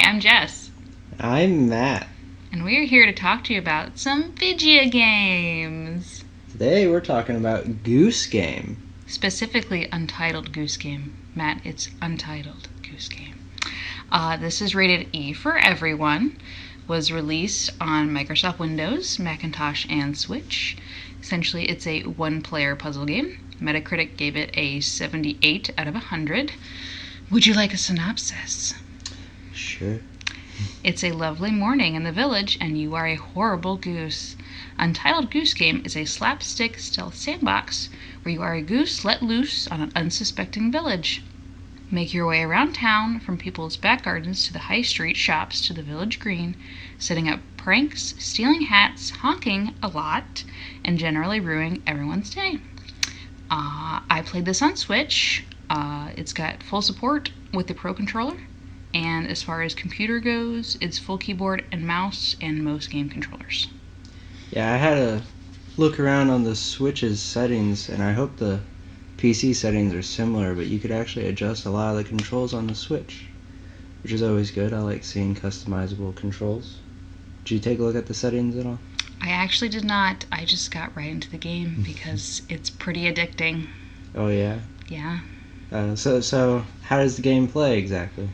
I'm Jess. I'm Matt. And we're here to talk to you about some video games. Today we're talking about Goose Game. Specifically, Untitled Goose Game. Matt, it's Untitled Goose Game. This is rated E for everyone. Was released on Microsoft Windows, Macintosh, and Switch. Essentially, it's a one-player puzzle game. Metacritic gave it a 78 out of 100. Would you like a synopsis? Sure. It's a lovely morning in the village, and you are a horrible goose. Untitled Goose Game is a slapstick stealth sandbox where you are a goose let loose on an unsuspecting village. Make your way around town, from people's back gardens to the high street shops to the village green, setting up pranks, stealing hats, honking a lot, and generally ruining everyone's day. I played this on Switch. It's got full support with the Pro Controller. And as far as computer goes, it's full keyboard and mouse and most game controllers. Yeah, I had a look around on the Switch's settings, and I hope the PC settings are similar, but you could actually adjust a lot of the controls on the Switch, which is always good. I like seeing customizable controls. Did you take a look at the settings at all? I actually did not. I just got right into the game because it's pretty addicting. Oh, yeah? Yeah. So how does the game play exactly?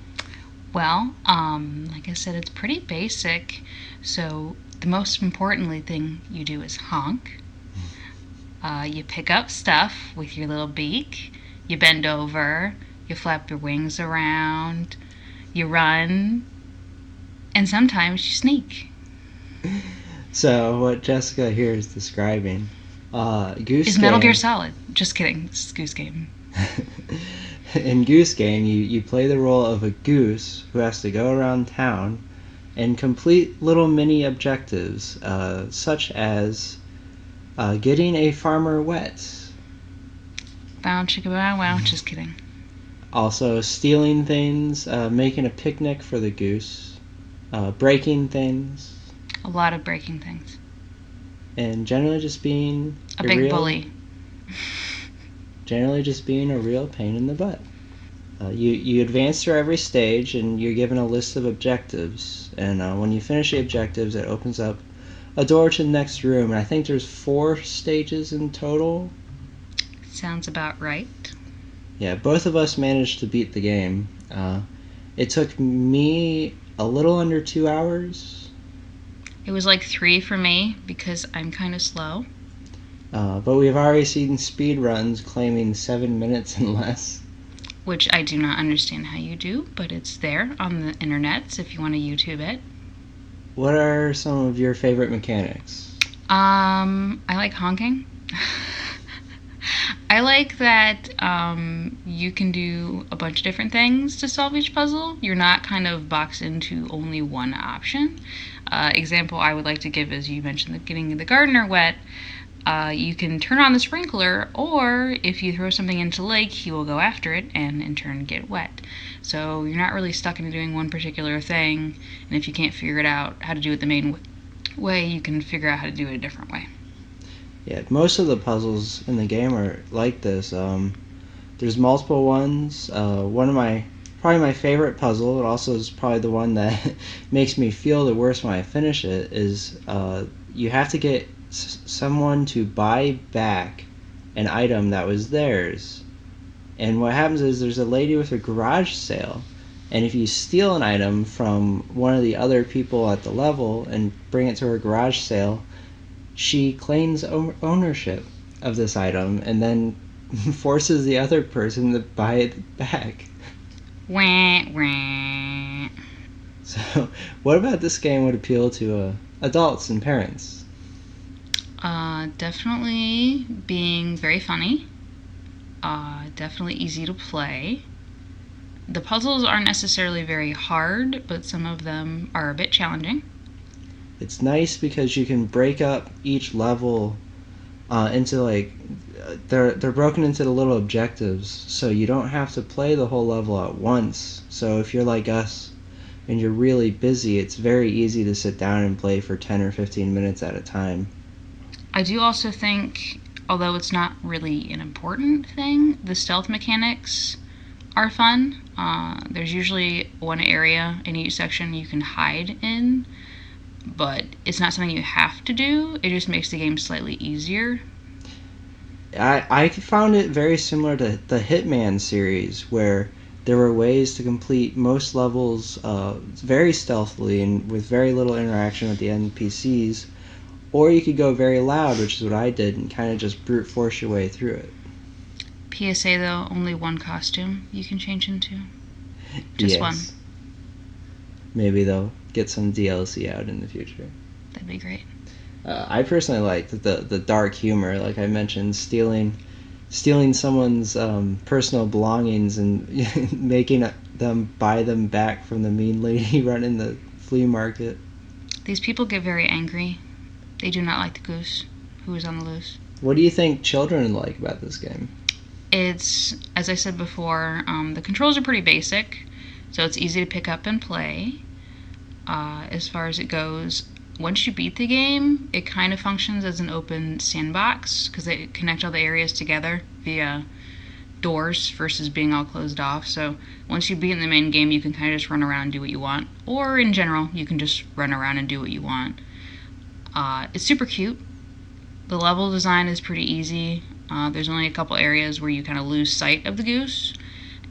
Well, like I said, it's pretty basic. So the most importantly thing you do is honk. You pick up stuff with your little beak. You bend over. You flap your wings around. You run. And sometimes you sneak. So what Jessica here is describing, Goose Is Game... Metal Gear Solid. Just kidding. It's Goose Game. In Goose Game, you play the role of a goose who has to go around town and complete little mini objectives, such as getting a farmer wet. Bow chicka bow wow. Just kidding. Also stealing things, making a picnic for the goose, breaking things. A lot of breaking things. And generally just being A big bully. Generally just being a real pain in the butt. You advance through every stage, and you're given a list of objectives. And when you finish the objectives, it opens up a door to the next room. And I think there's 4 stages in total. Sounds about right. Yeah, both of us managed to beat the game. It took me a little under 2 hours. It was like 3 for me because I'm kind of slow. But we've already seen speed runs claiming 7 minutes and less. Which I do not understand how you do, but it's there on the internets if you want to YouTube it. What are some of your favorite mechanics? I like honking. I like that you can do a bunch of different things to solve each puzzle. You're not kind of boxed into only one option. Example I would like to give is you mentioned getting the gardener wet. You can turn on the sprinkler, or if you throw something into the lake, he will go after it and in turn get wet. So you're not really stuck into doing one particular thing, and if you can't figure it out how to do it the main way, you can figure out how to do it a different way. Yeah, most of the puzzles in the game are like this. There's multiple ones. Probably my favorite puzzle, it also is probably the one that makes me feel the worst when I finish it, is you have to get someone to buy back an item that was theirs. And what happens is there's a lady with a garage sale, and if you steal an item from one of the other people at the level and bring it to her garage sale, she claims ownership of this item and then forces the other person to buy it back. Wah, wah. So what about this game would appeal to adults and parents? Definitely being very funny. Definitely easy to play. The puzzles aren't necessarily very hard, but some of them are a bit challenging. It's nice because you can break up each level into they're broken into the little objectives, so you don't have to play the whole level at once. So if you're like us and you're really busy, it's very easy to sit down and play for 10 or 15 minutes at a time. I do also think, although it's not really an important thing, the stealth mechanics are fun. There's usually one area in each section you can hide in, but it's not something you have to do. It just makes the game slightly easier. I found it very similar to the Hitman series, where there were ways to complete most levels very stealthily and with very little interaction with the NPCs, or you could go very loud, which is what I did, and kind of just brute force your way through it. PSA though, only one costume you can change into. Just one. Maybe they'll get some DLC out in the future. That'd be great. I personally like the dark humor, like I mentioned, stealing someone's personal belongings and making them buy them back from the mean lady running the flea market. These people get very angry. They do not like the goose who is on the loose. What do you think children like about this game? It's, as I said before, the controls are pretty basic, so it's easy to pick up and play. As far as it goes, once you beat the game, it kind of functions as an open sandbox because they connect all the areas together via doors versus being all closed off. So once you beat the main game, you can kind of just run around and do what you want. Or in general, you can just run around and do what you want. It's super cute. The level design is pretty easy. There's only a couple areas where you kind of lose sight of the goose.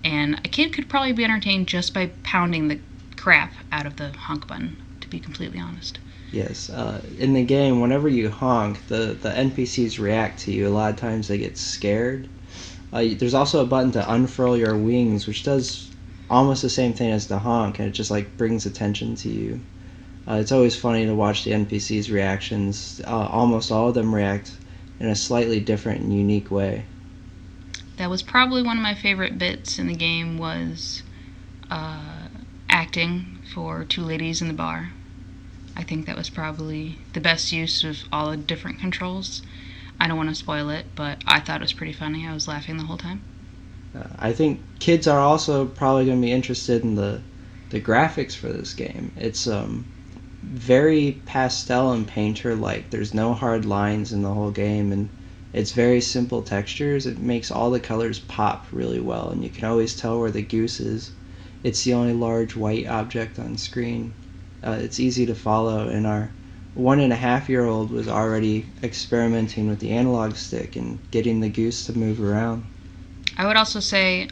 And a kid could probably be entertained just by pounding the crap out of the honk button, to be completely honest. Yes, in the game, whenever you honk, the NPCs react to you. A lot of times they get scared. There's also a button to unfurl your wings, which does almost the same thing as the honk, and it just like brings attention to you. It's always funny to watch the NPCs' reactions. Almost all of them react in a slightly different and unique way. That was probably one of my favorite bits in the game was acting for two ladies in the bar. I think that was probably the best use of all the different controls. I don't want to spoil it, but I thought it was pretty funny. I was laughing the whole time. I think kids are also probably going to be interested in the graphics for this game. It's very pastel and painter-like. There's no hard lines in the whole game, and it's very simple textures. It makes all the colors pop really well, and you can always tell where the goose is. It's the only large white object on screen. It's easy to follow, and our 1.5-year-old was already experimenting with the analog stick and getting the goose to move around. I would also say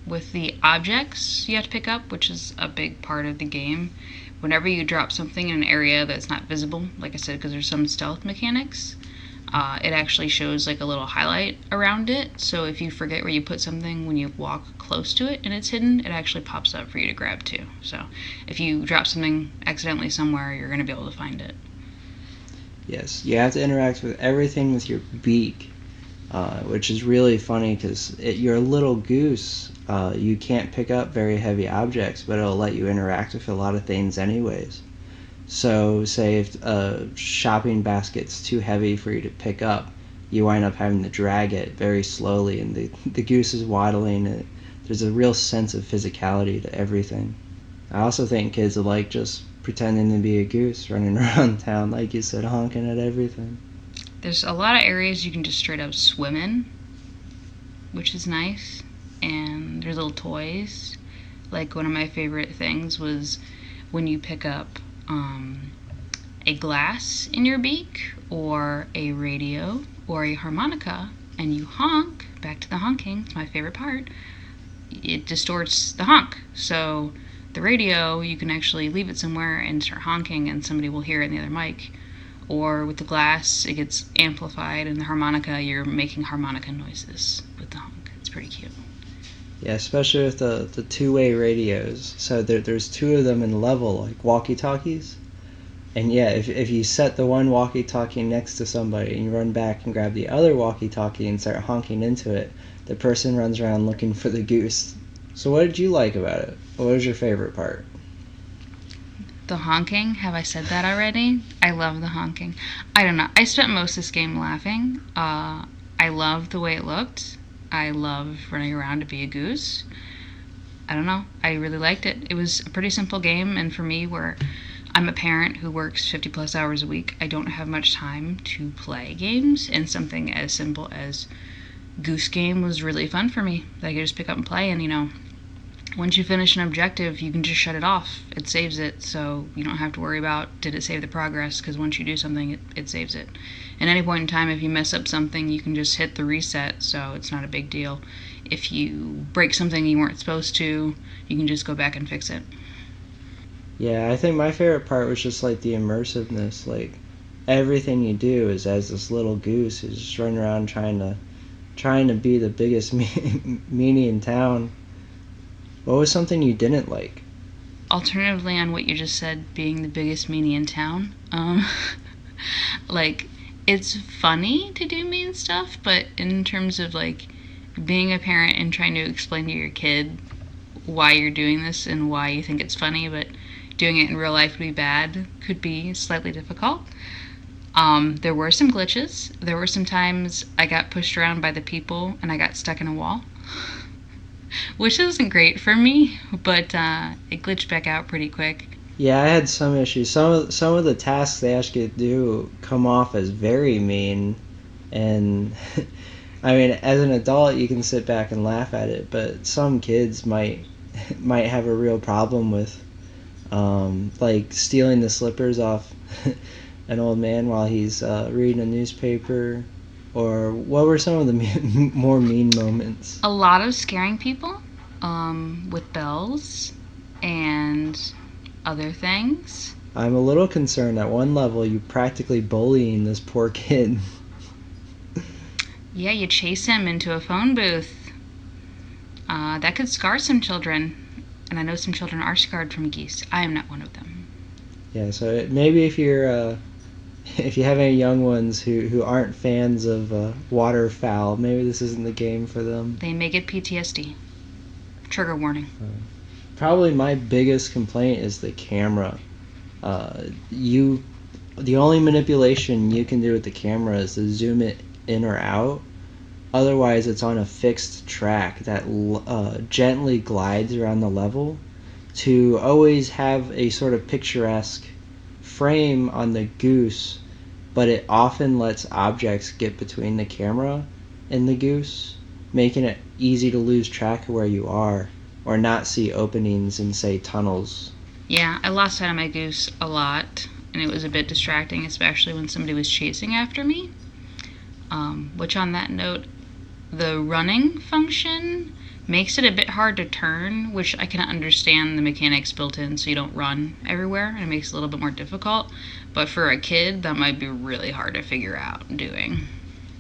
with the objects you have to pick up, which is a big part of the game, whenever you drop something in an area that's not visible, like I said, because there's some stealth mechanics, it actually shows like a little highlight around it. So if you forget where you put something when you walk close to it and it's hidden, it actually pops up for you to grab too. So if you drop something accidentally somewhere, you're going to be able to find it. Yes, you have to interact with everything with your beak, which is really funny because you're a little goose. You can't pick up very heavy objects, but it'll let you interact with a lot of things anyways. So say if a shopping basket's too heavy for you to pick up, you wind up having to drag it very slowly, and the goose is waddling. There's a real sense of physicality to everything. I also think kids will like just pretending to be a goose running around town, like you said, honking at everything. There's a lot of areas you can just straight up swim in, which is nice. And there's little toys. Like one of my favorite things was when you pick up a glass in your beak, or a radio, or a harmonica, and you honk, back to the honking, it's my favorite part, it distorts the honk. So the radio, you can actually leave it somewhere and start honking and somebody will hear it in the other mic. Or with the glass, it gets amplified, and the harmonica, you're making harmonica noises with the honk. It's pretty cute. Yeah, especially with the two-way radios. So there's two of them in the level, like walkie-talkies. And yeah, if you set the one walkie-talkie next to somebody and you run back and grab the other walkie-talkie and start honking into it, the person runs around looking for the goose. So what did you like about it? What was your favorite part? The honking, have I said that already? I love the honking. I don't know. I spent most of this game laughing. I loved the way it looked. I love running around to be a goose. I don't know. I really liked it. It was a pretty simple game, and for me, where I'm a parent who works 50 plus hours a week, I don't have much time to play games, and something as simple as Goose Game was really fun for me. I could just pick up and play, and once you finish an objective, you can just shut it off. It saves it, so you don't have to worry about did it save the progress, because once you do something, it saves it. At any point in time, if you mess up something, you can just hit the reset, so it's not a big deal. If you break something you weren't supposed to, you can just go back and fix it. Yeah, I think my favorite part was just like the immersiveness. Like everything you do is as this little goose who's just running around trying to be the biggest meanie in town. What was something you didn't like? Alternatively, on what you just said, being the biggest meanie in town, like, it's funny to do mean stuff, but in terms of like being a parent and trying to explain to your kid why you're doing this and why you think it's funny, but doing it in real life would be bad, could be slightly difficult. There were some glitches. There were some times I got pushed around by the people and I got stuck in a wall, which isn't great for me, but it glitched back out pretty quick. Yeah, I had some issues. Some of the tasks they ask you to do come off as very mean, and I mean, as an adult, you can sit back and laugh at it, but some kids might have a real problem with, like stealing the slippers off an old man while he's reading a newspaper. Or what were some of the more mean moments? A lot of scaring people with bells and other things. I'm a little concerned at one level you practically bullying this poor kid. Yeah, you chase him into a phone booth. That could scar some children. And I know some children are scarred from geese. I am not one of them. Yeah, so maybe if you're if you have any young ones who aren't fans of waterfowl, maybe this isn't the game for them. They may get PTSD. Trigger warning. Probably my biggest complaint is the camera. The only manipulation you can do with the camera is to zoom it in or out. Otherwise, it's on a fixed track that gently glides around the level to always have a sort of picturesque frame on the goose, but it often lets objects get between the camera and the goose, making it easy to lose track of where you are or not see openings in, say, tunnels. Yeah, I lost sight of my goose a lot, and it was a bit distracting, especially when somebody was chasing after me. Which, on that note, the running function makes it a bit hard to turn, which I can understand the mechanics built in so you don't run everywhere, and it makes it a little bit more difficult. But for a kid, that might be really hard to figure out doing.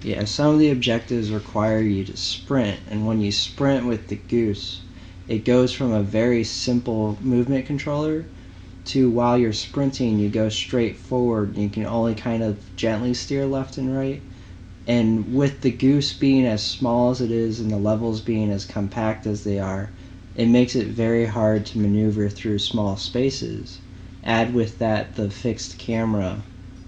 Yeah, some of the objectives require you to sprint, and when you sprint with the goose, it goes from a very simple movement controller to while you're sprinting, you go straight forward, and you can only kind of gently steer left and right. And with the goose being as small as it is and the levels being as compact as they are, it makes it very hard to maneuver through small spaces. Add with that the fixed camera,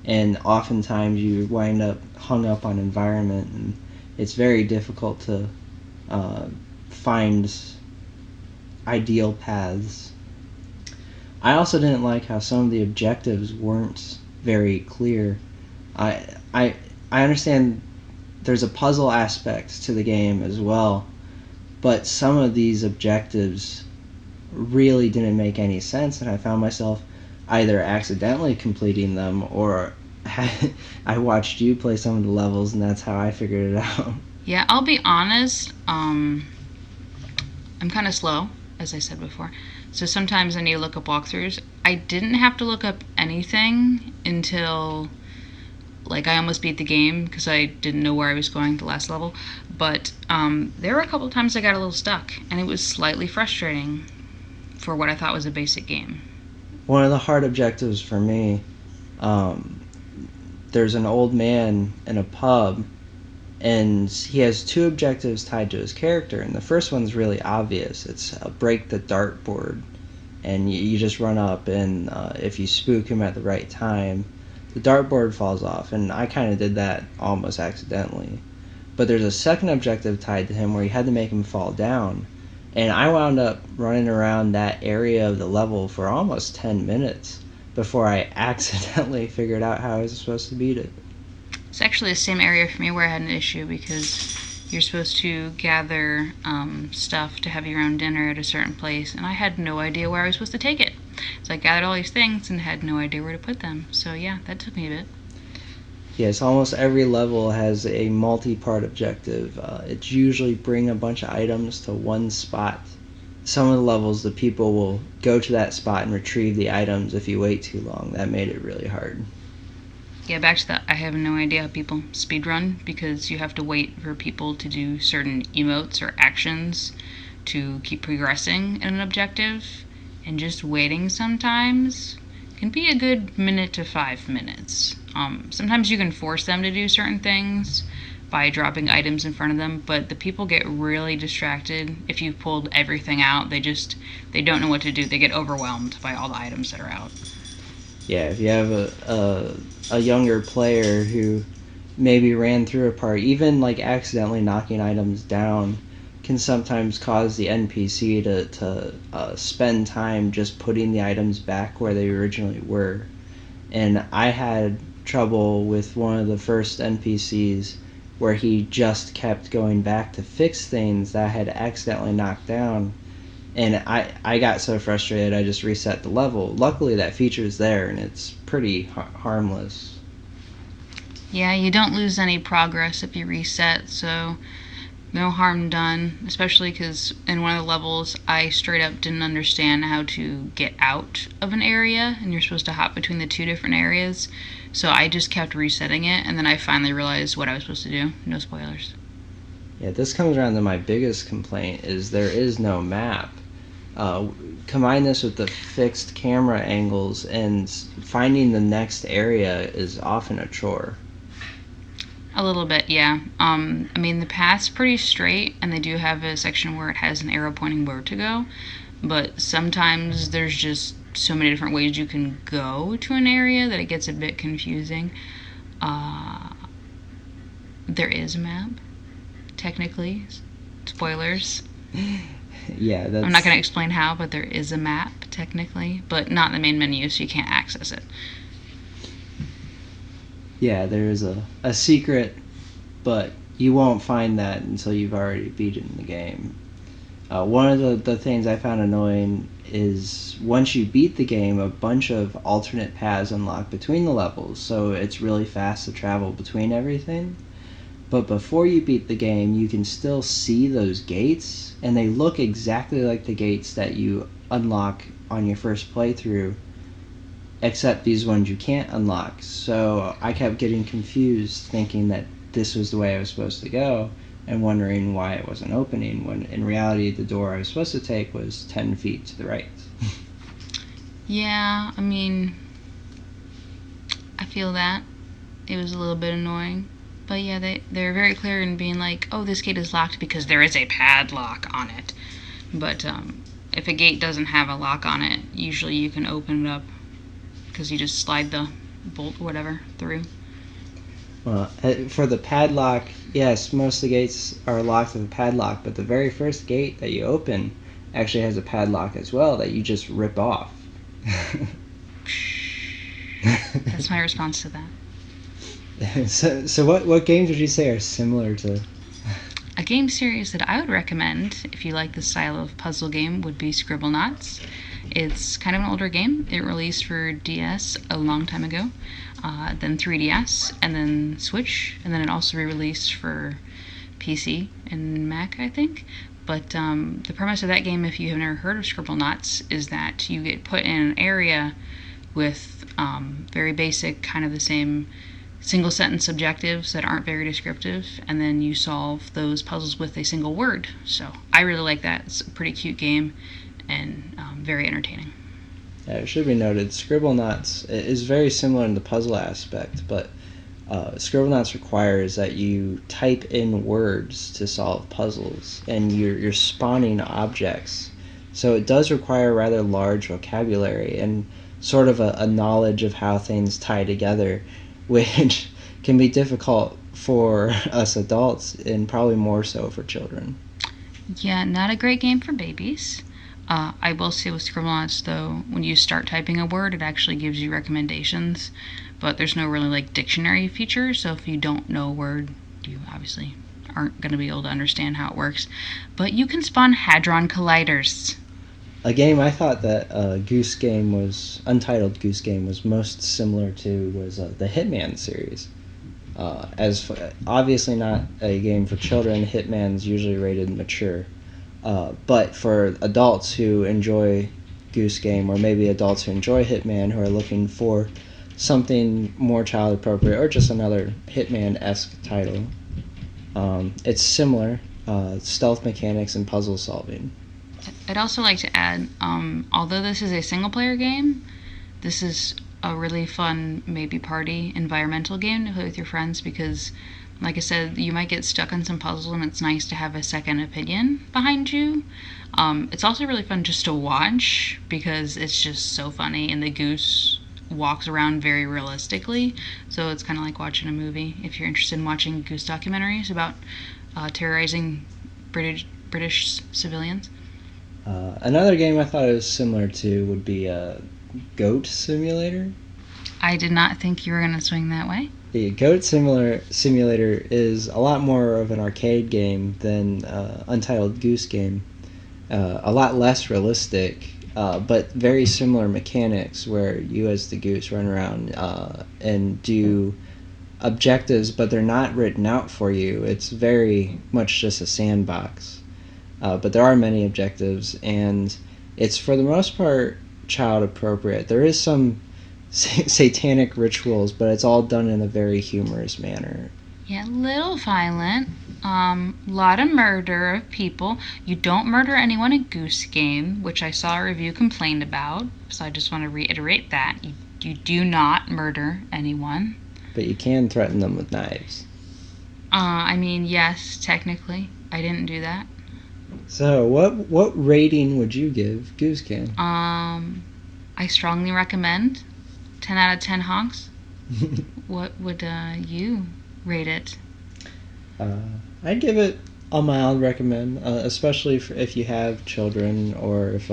and oftentimes you wind up hung up on environment, and it's very difficult to find ideal paths. I also didn't like how some of the objectives weren't very clear. I understand there's a puzzle aspect to the game as well, but some of these objectives really didn't make any sense, and I found myself either accidentally completing them or I watched you play some of the levels, and that's how I figured it out. Yeah, I'll be honest, I'm kind of slow, as I said before, so sometimes I need to look up walkthroughs. I didn't have to look up anything until I almost beat the game because I didn't know where I was going the last level. But there were a couple of times I got a little stuck, and it was slightly frustrating for what I thought was a basic game. One of the hard objectives for me, there's an old man in a pub, and he has two objectives tied to his character, and the first one's really obvious. It's break the dartboard, and you just run up, and if you spook him at the right time, the dartboard falls off, and I kind of did that almost accidentally. But there's a second objective tied to him where you had to make him fall down, and I wound up running around that area of the level for almost 10 minutes before I accidentally figured out how I was supposed to beat it. It's actually the same area for me where I had an issue because you're supposed to gather stuff to have your own dinner at a certain place, and I had no idea where I was supposed to take it. So I gathered all these things and had no idea where to put them. So yeah, that took me a bit. Yes, almost every level has a multi-part objective. It's usually bring a bunch of items to one spot. Some of the levels, the people will go to that spot and retrieve the items if you wait too long. That made it really hard. Yeah, back to that, I have no idea how people speedrun, because you have to wait for people to do certain emotes or actions to keep progressing in an objective, and just waiting sometimes can be a good minute to 5 minutes. Sometimes you can force them to do certain things by dropping items in front of them, but the people get really distracted if you've pulled everything out. They don't know what to do. They get overwhelmed by all the items that are out. Yeah, if you have a younger player who maybe ran through a part, even like accidentally knocking items down can sometimes cause the NPC to spend time just putting the items back where they originally were. And I had trouble with one of the first NPCs where he just kept going back to fix things that I had accidentally knocked down. And I got so frustrated I just reset the level. Luckily that feature is there and it's pretty harmless. Yeah, you don't lose any progress if you reset, so no harm done, especially because in one of the levels I straight up didn't understand how to get out of an area, and you're supposed to hop between the two different areas, so I just kept resetting it, and then I finally realized what I was supposed to do. No spoilers. Yeah, this comes around to my biggest complaint is there is no map. Combine this with the fixed camera angles, and finding the next area is often a chore. A little bit, yeah. I mean, the path's pretty straight, and they do have a section where it has an arrow pointing where to go, but sometimes there's just so many different ways you can go to an area that it gets a bit confusing. There is a map, technically. Spoilers. Yeah, I'm not going to explain how, but there is a map, technically, but not in the main menu, so you can't access it. Yeah, there is a secret, but you won't find that until you've already beaten the game. One of the things I found annoying is once you beat the game, a bunch of alternate paths unlock between the levels, so it's really fast to travel between everything. But before you beat the game, you can still see those gates, and they look exactly like the gates that you unlock on your first playthrough, except these ones you can't unlock. So I kept getting confused, thinking that this was the way I was supposed to go, and wondering why it wasn't opening, when in reality the door I was supposed to take was 10 feet to the right. Yeah, I mean, I feel that. It was a little bit annoying. But yeah, they're very clear in being like, oh, this gate is locked because there is a padlock on it. But if a gate doesn't have a lock on it, usually you can open it up because you just slide the bolt or whatever through. Well, for the padlock, yes, most of the gates are locked with a padlock, but the very first gate that you open actually has a padlock as well that you just rip off. That's my response to that. So what games would you say are similar to? A game series that I would recommend if you like this style of puzzle game would be Scribblenauts. It's kind of an older game. It released for DS a long time ago, then 3DS, and then Switch, and then it also re-released for PC and Mac, I think. But the premise of that game, if you have never heard of Scribblenauts, is that you get put in an area with very basic, kind of the same single sentence objectives that aren't very descriptive, and then you solve those puzzles with a single word. So I really like that. It's a pretty cute game and very entertaining. Yeah, it should be noted, Scribblenauts is very similar in the puzzle aspect, but Scribblenauts requires that you type in words to solve puzzles, and you're spawning objects. So it does require a rather large vocabulary and sort of a knowledge of how things tie together, which can be difficult for us adults and probably more so for children. Yeah, not a great game for babies. I will say with Scribblenauts, though, when you start typing a word, it actually gives you recommendations, but there's no really dictionary feature, so if you don't know a word, you obviously aren't going to be able to understand how it works. But you can spawn Hadron Colliders. A game I thought that Untitled Goose Game was most similar to was the Hitman series. Obviously not a game for children, Hitman's usually rated mature. But for adults who enjoy Goose Game, or maybe adults who enjoy Hitman, who are looking for something more child appropriate, or just another Hitman-esque title, it's similar, stealth mechanics and puzzle solving. I'd also like to add, although this is a single-player game, this is a really fun, maybe party, environmental game to play with your friends because, like I said, you might get stuck on some puzzle and it's nice to have a second opinion behind you. It's also really fun just to watch because it's just so funny and the goose walks around very realistically, so it's kind of like watching a movie if you're interested in watching goose documentaries about terrorizing British civilians. Another game I thought it was similar to would be Goat Simulator. I did not think you were going to swing that way. The Goat Simulator is a lot more of an arcade game than Untitled Goose Game. A lot less realistic, but very similar mechanics where you as the goose run around and do objectives, but they're not written out for you. It's very much just a sandbox. But there are many objectives, and it's for the most part child appropriate. There is some satanic rituals, but it's all done in a very humorous manner. Yeah, a little violent. Lot of murder of people. You don't murder anyone in Goose Game, which I saw a review complained about. So I just want to reiterate that. You do not murder anyone. But you can threaten them with knives. I mean, yes, technically. I didn't do that. So, what rating would you give Goose Game? I strongly recommend 10 out of 10 honks. What would you rate it? I'd give it a mild recommend, especially if you have children, or if,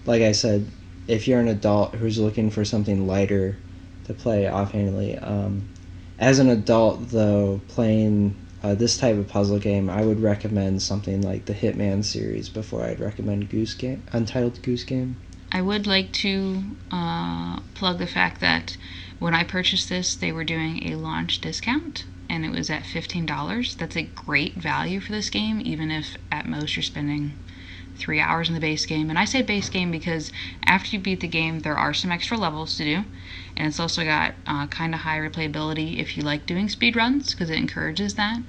like I said, if you're an adult who's looking for something lighter to play offhandedly. As an adult, though, playing this type of puzzle game, I would recommend something like the Hitman series before I'd recommend Untitled Goose Game. I would like to plug the fact that when I purchased this, they were doing a launch discount, and it was at $15. That's a great value for this game, even if at most you're spending 3 hours in the base game. And I say base game because after you beat the game, there are some extra levels to do, and it's also got kind of high replayability if you like doing speed runs, because it encourages that.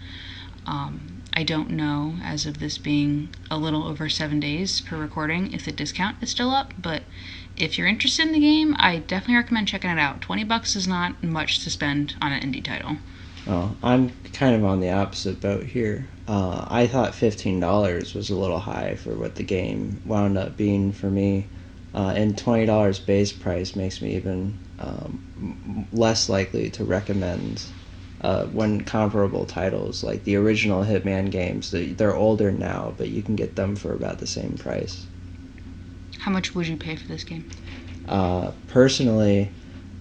I don't know, as of this being a little over 7 days per recording, if the discount is still up, but if you're interested in the game, I definitely recommend checking it out. $20 is not much to spend on an indie title. Oh, I'm kind of on the opposite boat here. I thought $15 was a little high for what the game wound up being for me, and $20 base price makes me even less likely to recommend when comparable titles like the original Hitman games. They're older now, but you can get them for about the same price. How much would you pay for this game? Personally,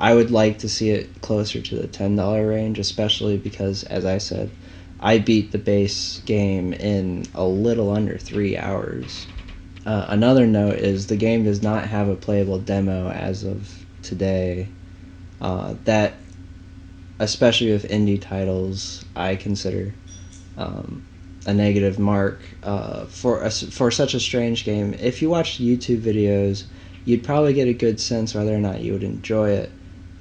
I would like to see it closer to the $10 range, especially because, as I said, I beat the base game in a little under 3 hours. Another note is the game does not have a playable demo as of today. That, especially with indie titles, I consider a negative mark for such a strange game. If you watched YouTube videos, you'd probably get a good sense whether or not you would enjoy it.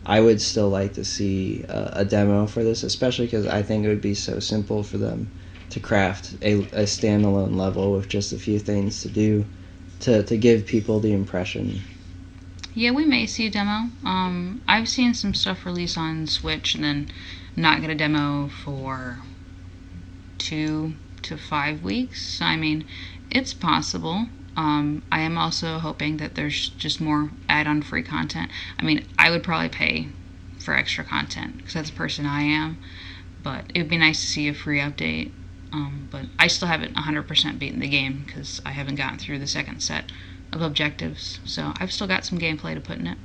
I would still like to see a demo for this, especially because I think it would be so simple for them to craft a standalone level with just a few things to do to give people the impression. Yeah, we may see a demo. I've seen some stuff release on Switch and then not get a demo for 2 to 5 weeks. I mean, it's possible. I am also hoping that there's just more add-on free content. I mean, I would probably pay for extra content because that's the person I am, but it would be nice to see a free update. But I still haven't 100% beaten the game because I haven't gotten through the second set of objectives, so I've still got some gameplay to put in it.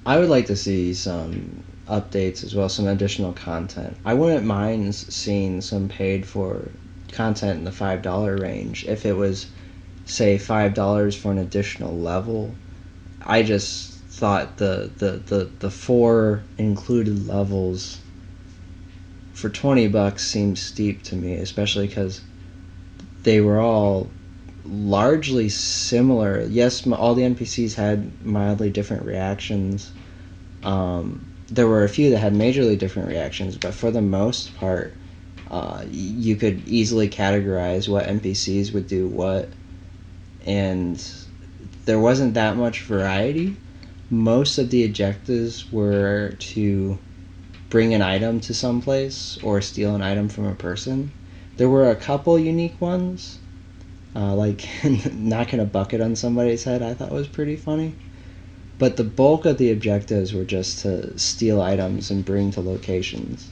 I would like to see some updates as well, some additional content. I wouldn't mind seeing some paid for content in the $5 range if it was, say, $5 for an additional level. I just thought the 4 included levels for $20 seemed steep to me, especially because they were all largely similar. Yes, all the NPCs had mildly different reactions. There were a few that had majorly different reactions, but for the most part, you could easily categorize what NPCs would do what, and there wasn't that much variety. Most of the objectives were to bring an item to some place or steal an item from a person. There were a couple unique ones, like knocking a bucket on somebody's head I thought was pretty funny. But the bulk of the objectives were just to steal items and bring to locations,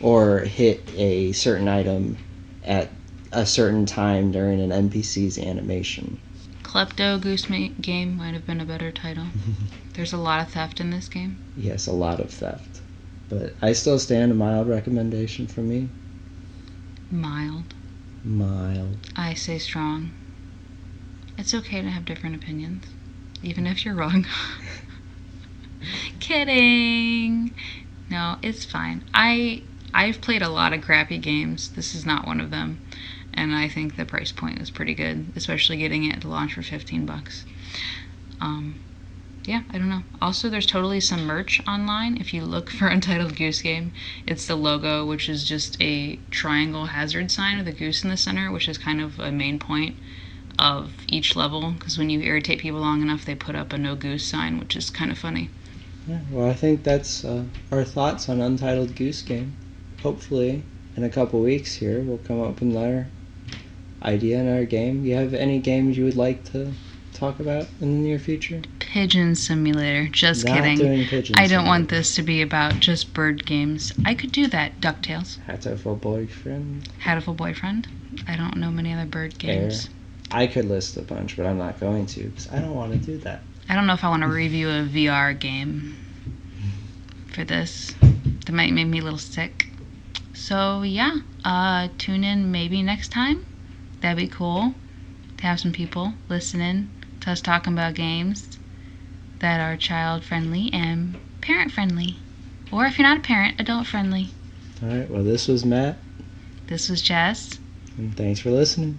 or hit a certain item at a certain time during an NPC's animation. Klepto Goose Game might have been a better title. There's a lot of theft in this game. Yes, a lot of theft. But I still stand a mild recommendation from me. Mild. Mild. I say strong. It's okay to have different opinions, even if you're wrong. Kidding. No, it's fine. I've played a lot of crappy games. This is not one of them. And I think the price point is pretty good, especially getting it to launch for $15. Yeah, I don't know. Also, there's totally some merch online. If you look for Untitled Goose Game, it's the logo, which is just a triangle hazard sign with a goose in the center, which is kind of a main point of each level, because when you irritate people long enough, they put up a no goose sign, which is kind of funny. Yeah, well, I think that's our thoughts on Untitled Goose Game. Hopefully, in a couple weeks here, we'll come up with another idea in our game. You have any games you would like to talk about in the near future? Pigeon Simulator. Just Not kidding. doing Pigeon I don't Simulator. want this to be about just bird games. I could do that. DuckTales. Hatoful Boyfriend. Hatoful Boyfriend. I don't know many other bird games. I could list a bunch, but I'm not going to because I don't want to do that. I don't know if I want to review a VR game for this. That might make me a little sick. So yeah, tune in maybe next time. That'd be cool to have some people listening to us talking about games that are child friendly and parent friendly, or if you're not a parent, adult friendly. All right, well, this was Matt, This was Jess, and thanks for listening.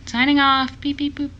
signing off. Beep beep boop.